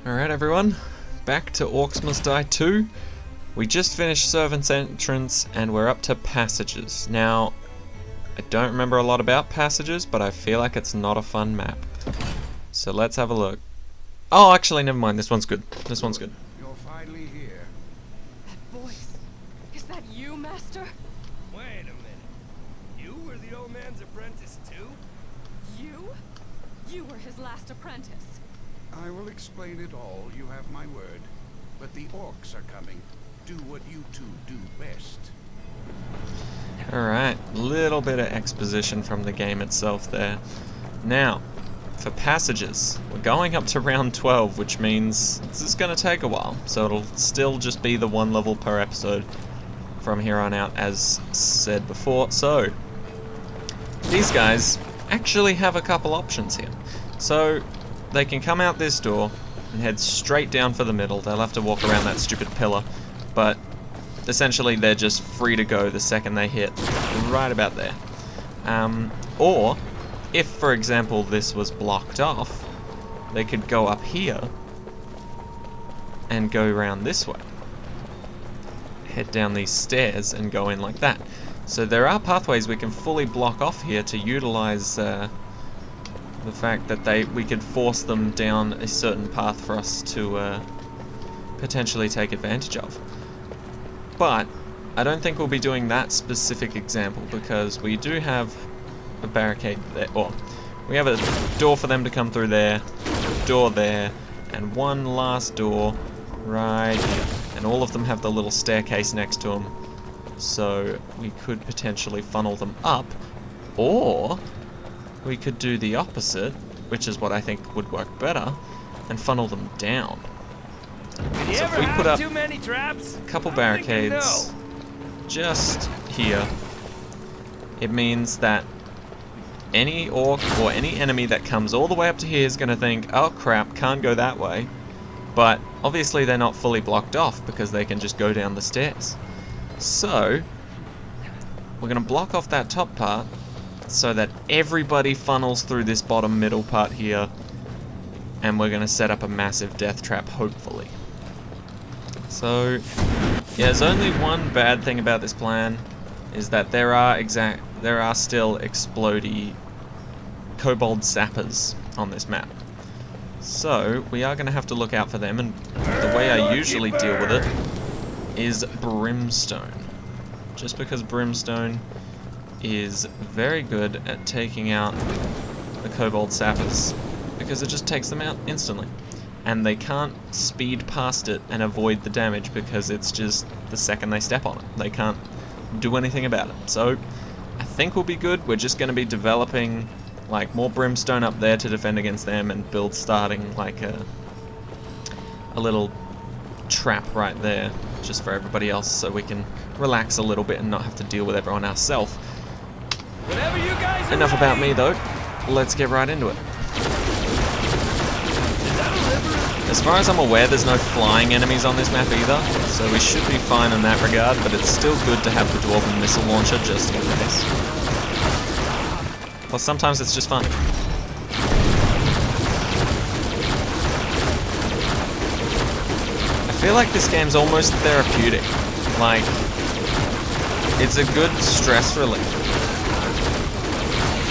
Alright everyone, back to Orcs Must Die 2. We just finished Servant's Entrance and we're up to Passages. Now, I don't remember a lot about Passages, but I feel like it's not a fun map. So let's have a look. Oh, actually, never mind, this one's good. This one's good. You're finally here. That voice, is that you, Master? Wait a minute. You were the old man's apprentice too? You? You were his last apprentice. I will explain it all, you have my word. But the orcs are coming. Do what you two do best. Alright, little bit of exposition from the game itself there. Now, for Passages, we're going up to round 12, which means this is going to take a while. So it'll still just be the one level per episode from here on out, as said before. So, these guys actually have a couple options here. So, they can come out this door and head straight down for the middle. They'll have to walk around that stupid pillar, but essentially they're just free to go the second they hit right about there. Or, if for example this was blocked off, they could go up here and go around this way. Head down these stairs and go in like that. So there are pathways we can fully block off here to utilize the fact that we could force them down a certain path for us to potentially take advantage of. But I don't think we'll be doing that specific example because we do have a barricade there, or we have a door for them to come through there, door there, and one last door right here. And all of them have the little staircase next to them, so we could potentially funnel them up, or we could do the opposite, which is what I think would work better, and funnel them down. So if we put up too many traps? a couple barricades just here, it means that any orc or any enemy that comes all the way up to here is going to think, oh crap, can't go that way. But obviously they're not fully blocked off because they can just go down the stairs. So we're going to block off that top part so that everybody funnels through this bottom middle part here, and we're going to set up a massive death trap, hopefully. So, yeah, there's only one bad thing about this plan, is that there are still explodey kobold sappers on this map. So, we are going to have to look out for them, and the way I usually deal with it is brimstone. Just because brimstone is very good at taking out the kobold sappers, because it just takes them out instantly. And they can't speed past it and avoid the damage because it's just the second they step on it. They can't do anything about it. So I think we'll be good. We're just going to be developing like more brimstone up there to defend against them, and starting like a little trap right there just for everybody else, so we can relax a little bit and not have to deal with everyone ourselves. Enough about me though, let's get right into it. As far as I'm aware, there's no flying enemies on this map either, so we should be fine in that regard, but it's still good to have the Dwarven missile launcher just in case. Plus sometimes it's just fun. I feel like this game's almost therapeutic. Like, it's a good stress relief.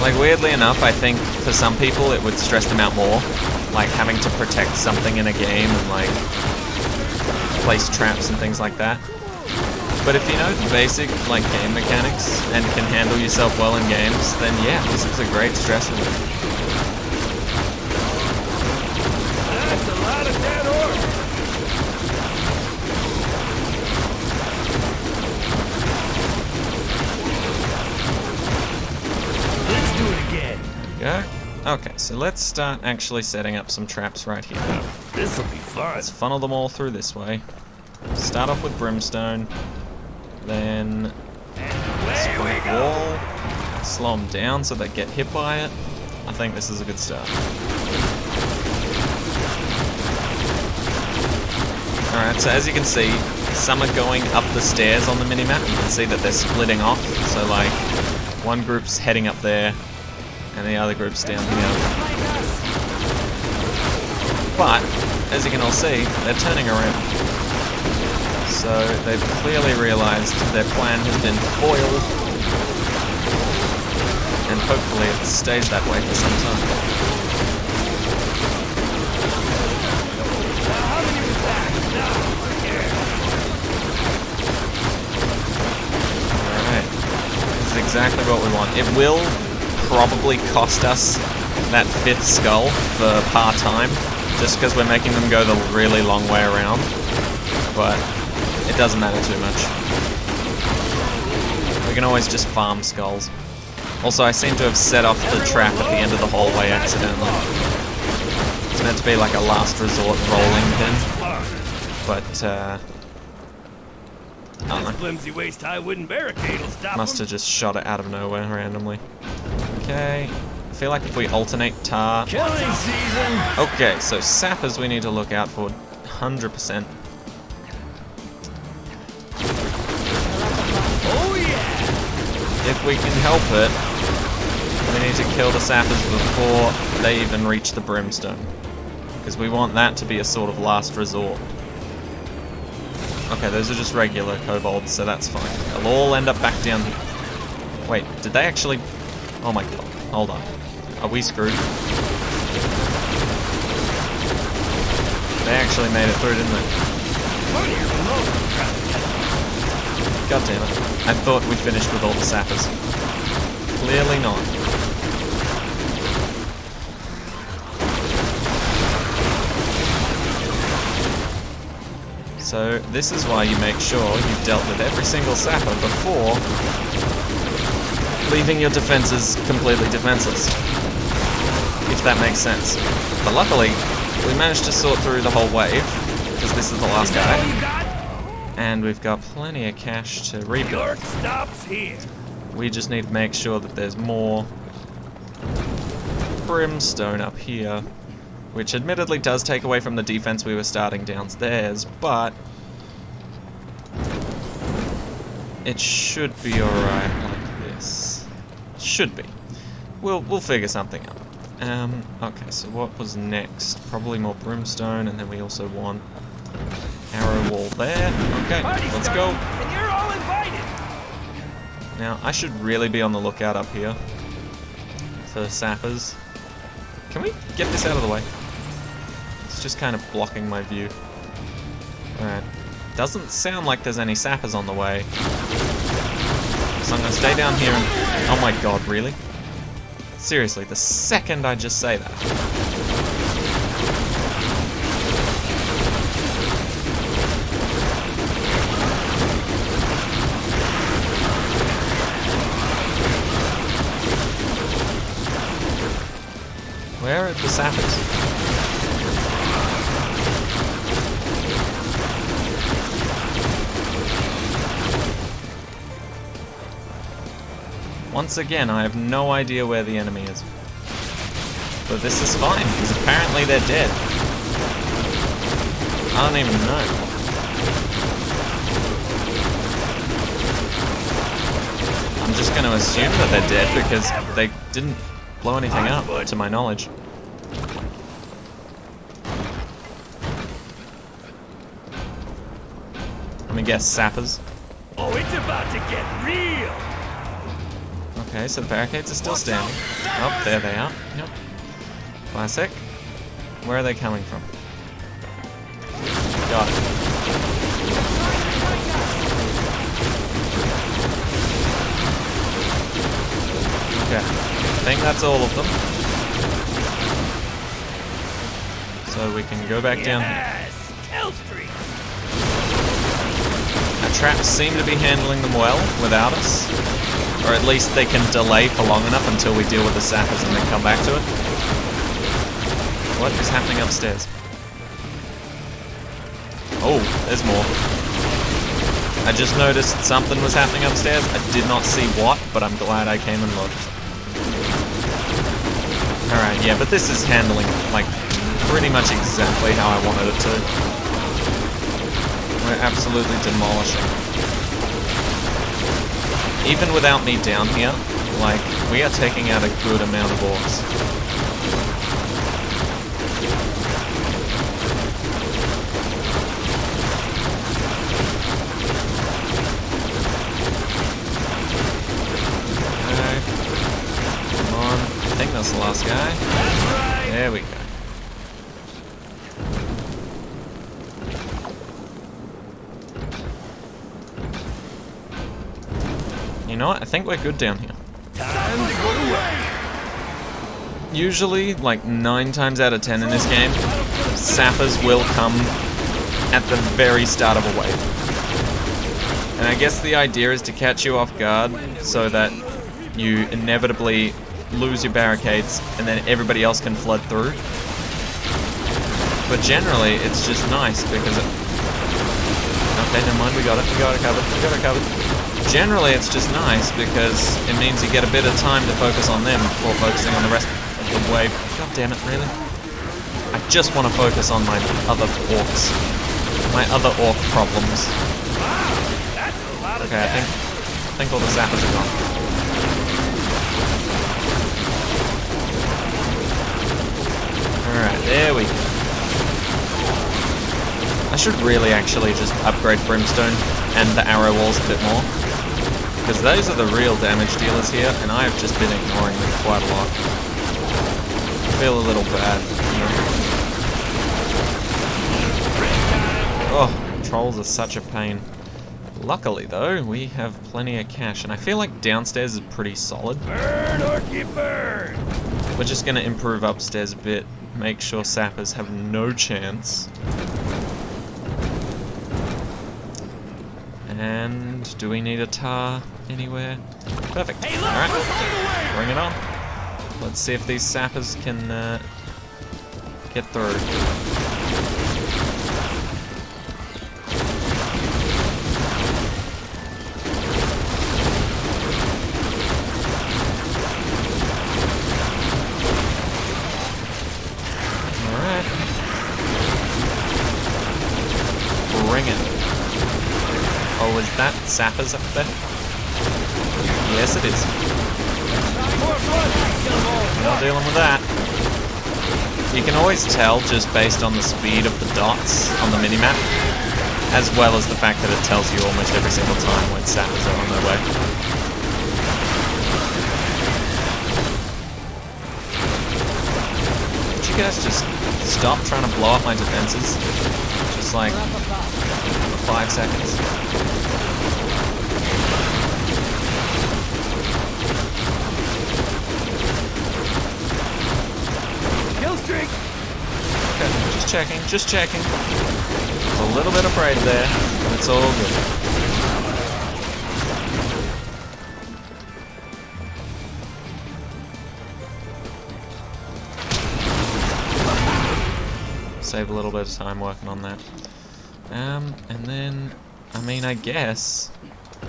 Like, weirdly enough, I think for some people it would stress them out more, like having to protect something in a game and like place traps and things like that. But if you know the basic like game mechanics and can handle yourself well in games, then yeah, this is a great stress relief. That's a lot of dead orcs. Let's do it again. Go. Okay, so let's start actually setting up some traps right here. This'll be fun. Let's funnel them all through this way. Start off with brimstone, then spray a wall, slow them down so they get hit by it. I think this is a good start. Alright, so as you can see, some are going up the stairs on the minimap. You can see that they're splitting off, so like one group's heading up there and the other group's down here. But, as you can all see, they're turning around. So they've clearly realized their plan has been foiled, and hopefully it stays that way for some time. Alright, this is exactly what we want. It will probably cost us that 5th skull for part-time, just because we're making them go the really long way around, but it doesn't matter too much. We can always just farm skulls. Also, I seem to have set off the trap at the end of the hallway accidentally. It's meant to be like a last resort rolling pin, but I don't know. Flimsy waist-high wooden barricade will stop Must have just shot it out of nowhere randomly. Okay. I feel like if we alternate tar... Killing season! Okay, so sappers we need to look out for 100%. Oh yeah! If we can help it, we need to kill the sappers before they even reach the brimstone. Because we want that to be a sort of last resort. Okay, those are just regular kobolds, so that's fine. They'll all end up back down here. Wait, did they actually... Oh my god, hold on. Are we screwed? They actually made it through, didn't they? God damn it. I thought we finished with all the sappers. Clearly not. So this is why you make sure you've dealt with every single sapper before leaving your defenses completely defenseless. If that makes sense. But luckily, we managed to sort through the whole wave, because this is the last guy. And we've got plenty of cash to rebuild. York stops here. We just need to make sure that there's more brimstone up here, which admittedly does take away from the defense we were starting downstairs, but it should be alright like this. Should be. We'll figure something out. Okay, so what was next? Probably more brimstone, and then we also want arrow wall there. Okay, let's go. And you're all invited. Now, I should really be on the lookout up here for sappers. Can we get this out of the way? It's just kind of blocking my view. Alright. Doesn't sound like there's any sappers on the way. So I'm gonna stay down here and... Oh my god, really? Seriously, the second I just say that. Where are the sappers? Once again, I have no idea where the enemy is. But this is fine, because apparently they're dead. I don't even know. I'm just going to assume that they're dead because they didn't blow anything up, to my knowledge. Let me guess, sappers. Oh, it's about to get real. Okay, so the barricades are still standing. Oh, there they are. Yep. Classic. Where are they coming from? Got it. Okay. I think that's all of them. So we can go back down here. Yes, Kill Street. Our traps seem to be handling them well without us. Or at least they can delay for long enough until we deal with the sappers and then come back to it. What is happening upstairs? Oh, there's more. I just noticed something was happening upstairs. I did not see what, but I'm glad I came and looked. Alright, yeah, but this is handling, like, pretty much exactly how I wanted it to. We're absolutely demolishing. Even without me down here, like, we are taking out a good amount of orcs. know what? I think we're good down here. Time to go to work. Usually, like 9 times out of 10 in this game, Sappers will come at the very start of a wave. And I guess the idea is to catch you off guard so that you inevitably lose your barricades and then everybody else can flood through. But generally, it's just nice because it... Okay, never mind, we got it covered. Generally, it's just nice because it means you get a bit of time to focus on them before focusing on the rest of the wave. God damn it, really? I just want to focus on my other orcs. My other orc problems. Okay, I think all the sappers are gone. Alright, there we go. I should really actually just upgrade Brimstone and the arrow walls a bit more. Because those are the real damage dealers here, and I have just been ignoring them quite a lot. I feel a little bad, you know. Oh, trolls are such a pain. Luckily though, we have plenty of cash, and I feel like downstairs is pretty solid. Burn, Orky, burn! We're just gonna improve upstairs a bit, make sure sappers have no chance. And do we need a tar anywhere? Perfect. Hey, look, alright, we'll bring it on. Let's see if these sappers can get through. Bring it. Oh, is that Sappers up there? Yes, it is. We're not dealing with that. You can always tell just based on the speed of the dots on the minimap, as well as the fact that it tells you almost every single time when Sappers are on their way. Would you guys just stop trying to blow up my defenses? Just like for 5 seconds. Kill streak! Okay, just checking. There's a little bit of pride there, but it's all good. Save a little bit of time working on that. And then, I mean, I guess...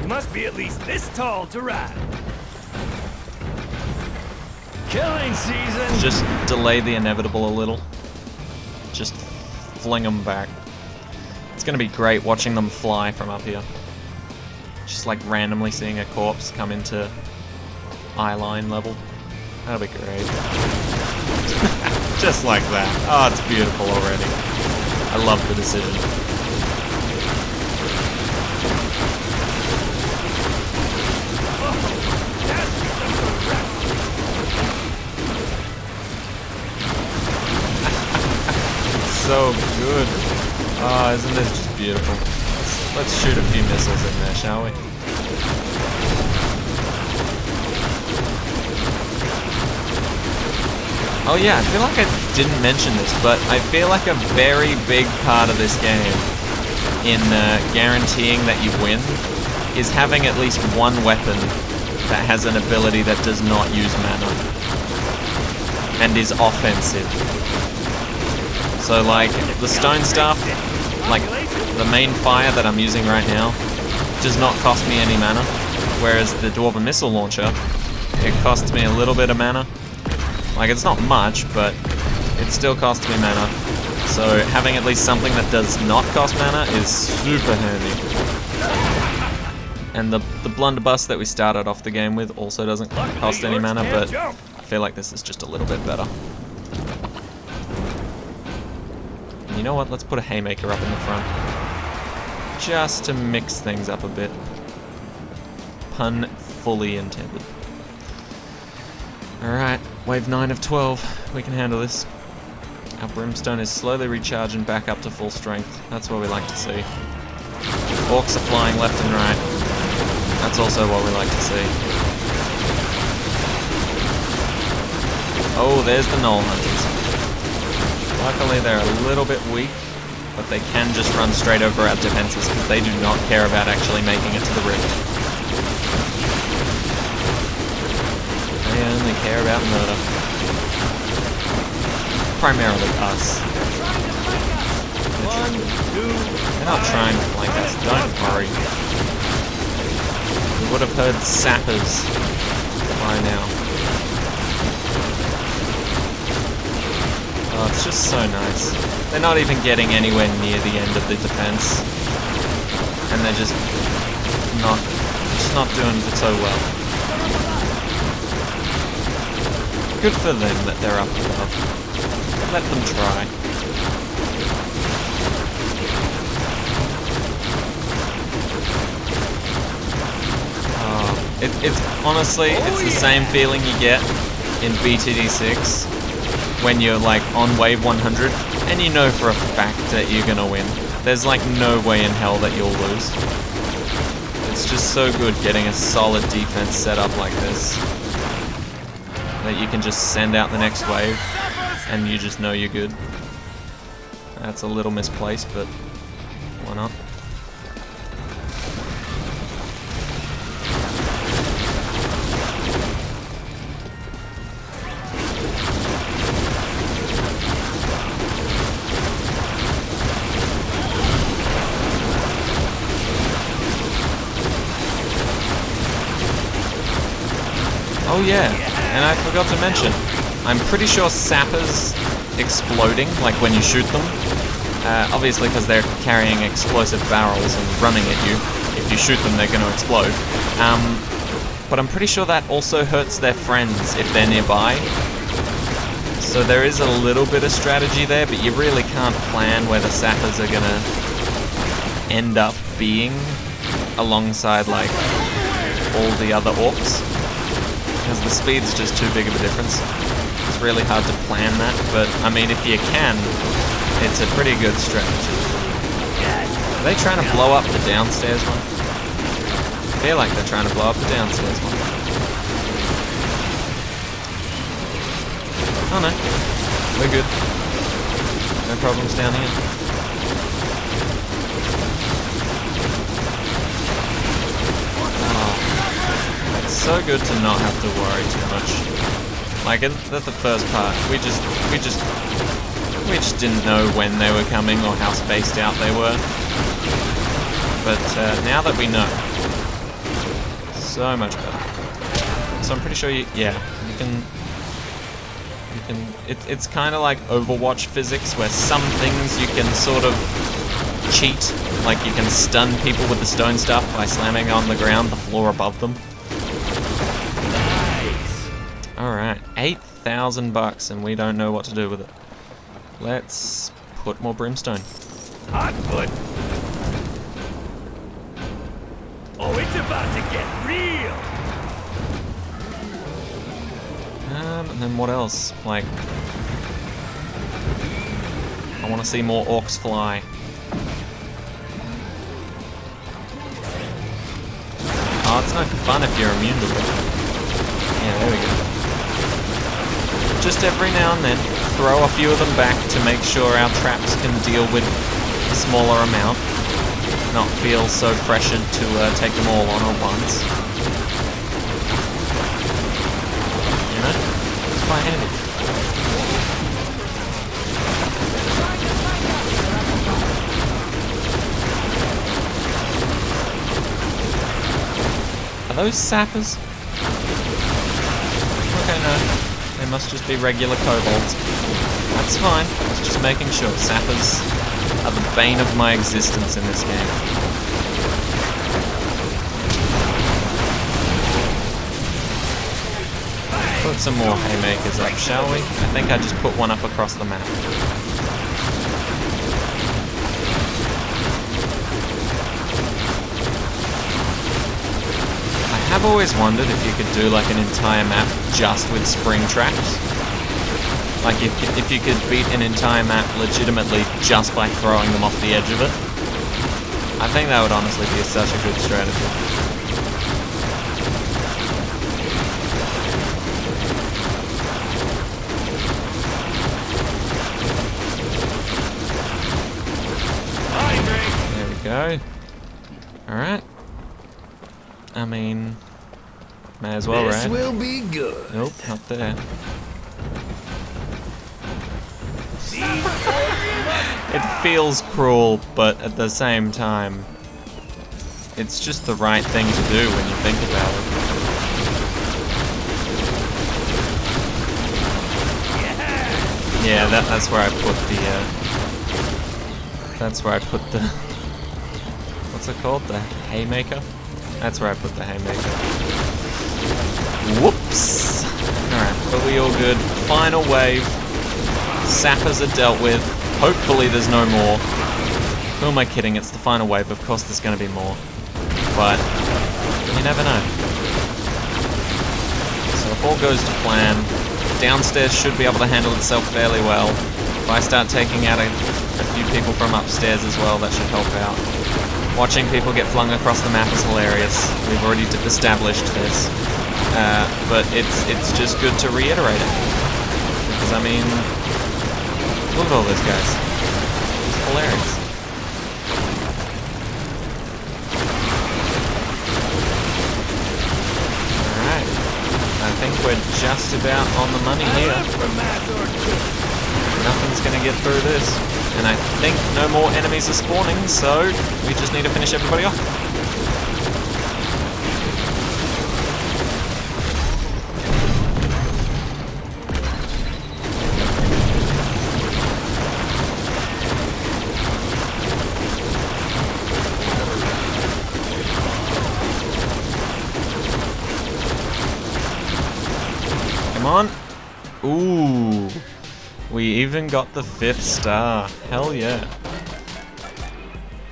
You must be at least this tall to ride. Killing season! Just delay the inevitable a little. Just fling them back. It's gonna be great watching them fly from up here. Just like randomly seeing a corpse come into eye line level. That'll be great. Just like that. Oh, it's beautiful already. I love the decision. So good. Oh, isn't this just beautiful? Let's shoot a few missiles in there, shall we? Oh yeah, I feel like I didn't mention this, but I feel like a very big part of this game in guaranteeing that you win is having at least one weapon that has an ability that does not use mana and is offensive. So like the stone stuff, like the main fire that I'm using right now, does not cost me any mana, whereas the Dwarven Missile Launcher, it costs me a little bit of mana. Like, it's not much, but it still costs me mana. So having at least something that does not cost mana is super handy. And the blunderbuss that we started off the game with also doesn't cost any mana, but I feel like this is just a little bit better. And you know what? Let's put a haymaker up in the front. Just to mix things up a bit. Pun fully intended. Alright, wave 9 of 12. We can handle this. Our Brimstone is slowly recharging back up to full strength. That's what we like to see. Orcs are flying left and right. That's also what we like to see. Oh, there's the Gnoll Hunters. Luckily they're a little bit weak, but they can just run straight over our defenses because they do not care about actually making it to the rift. They only care about murder. Primarily us. They're not trying to flank us, don't worry. We would have heard Sappers by now. Oh, it's just so nice. They're not even getting anywhere near the end of the defense. And they're just not doing so well. Good for them that they're up above. Let them try. It's honestly, it's the same feeling you get in BTD6 when you're like on wave 100 and you know for a fact that you're gonna win. There's like no way in hell that you'll lose. It's just so good getting a solid defense set up like this that you can just send out the next wave and you just know you're good. That's a little misplaced, but why not? Oh yeah, and I forgot to mention, I'm pretty sure Sappers exploding, like when you shoot them, obviously because they're carrying explosive barrels and running at you, if you shoot them they're going to explode, but I'm pretty sure that also hurts their friends if they're nearby, so there is a little bit of strategy there, but you really can't plan where the Sappers are going to end up being alongside like all the other Orcs. Because the speed's just too big of a difference. It's really hard to plan that, but I mean, if you can, it's a pretty good strategy. Are they trying to blow up the downstairs one? I feel like they're trying to blow up the downstairs one. Oh no, we're good. No problems down here. So good to not have to worry too much. Like at the first part, we just didn't know when they were coming or how spaced out they were. But now that we know, so much better. So I'm pretty sure you can. It's kind of like Overwatch physics, where some things you can sort of cheat, like you can stun people with the stone stuff by slamming on the ground, the floor above them. Alright, 8,000 bucks and we don't know what to do with it. Let's put more brimstone. Hot foot. Oh, it's about to get real. And then what else? Like, I want to see more orcs fly. Oh, it's no fun if you're immune to it. Yeah, there we go. Just every now and then, throw a few of them back to make sure our traps can deal with a smaller amount. Not feel so pressured to take them all on at once. You know? It's quite handy. Are those Sappers? Okay, no. They must just be regular kobolds. That's fine. I was just making sure. Sappers are the bane of my existence in this game. Put some more haymakers up, shall we? I think I just put one up across the map. I've always wondered if you could do like an entire map just with spring traps. Like if you could beat an entire map legitimately just by throwing them off the edge of it. I think that would honestly be such a good strategy. go. Alright. I mean, may as well, This right? will be good. Nope, not there. It feels cruel, but at the same time, it's just the right thing to do when you think about it. Yeah, that's where I put the, that's where I put the, what's it called? The haymaker? That's where I put the haymaker. Whoops! Alright, but we all good. Final wave. Sappers are dealt with. Hopefully there's no more. Who am I kidding? It's the final wave. Of course there's going to be more. But you never know. So if all goes to plan, downstairs should be able to handle itself fairly well. If I start taking out a few people from upstairs as well, that should help out. Watching people get flung across the map is hilarious. We've already established this. But it's just good to reiterate it. Because, I mean, look at all those guys. It's hilarious. Alright. I think we're just about on the money here. Nothing's gonna get through this. And I think no more enemies are spawning, so we just need to finish everybody off. Come on. Ooh. We even got the 5th star. Hell yeah.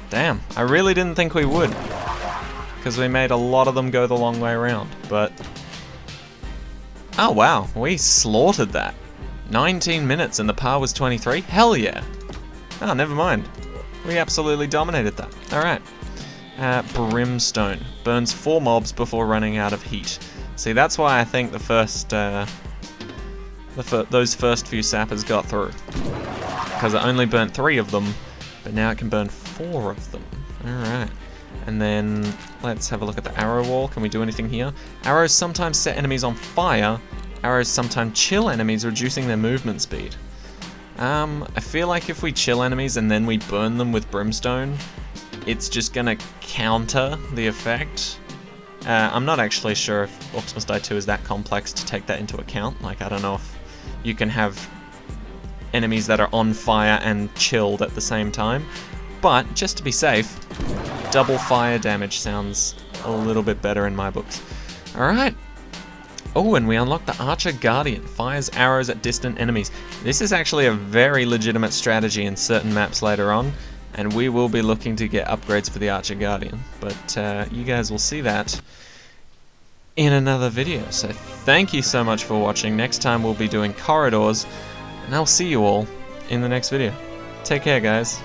Damn, I really didn't think we would. Because we made a lot of them go the long way around, but... Oh wow, we slaughtered that. 19 minutes and the par was 23? Hell yeah. Oh, never mind. We absolutely dominated that. Alright. Brimstone. Burns 4 mobs before running out of heat. See, that's why I think the first... those first few sappers got through. Because it only burnt 3 of them, but now it can burn 4 of them. Alright. And then, let's have a look at the arrow wall. Can we do anything here? Arrows sometimes set enemies on fire. Arrows sometimes chill enemies, reducing their movement speed. I feel like if we chill enemies and then we burn them with brimstone, it's just gonna counter the effect. I'm not actually sure if Orcs Must Die 2 is that complex to take that into account. Like, I don't know if you can have enemies that are on fire and chilled at the same time. But, just to be safe, double fire damage sounds a little bit better in my books. Alright. Oh, and we unlocked the Archer Guardian. Fires arrows at distant enemies. This is actually a very legitimate strategy in certain maps later on. And we will be looking to get upgrades for the Archer Guardian. But you guys will see that in another video. So thank you so much for watching. Next time we'll be doing corridors. And I'll see you all in the next video. Take care, guys.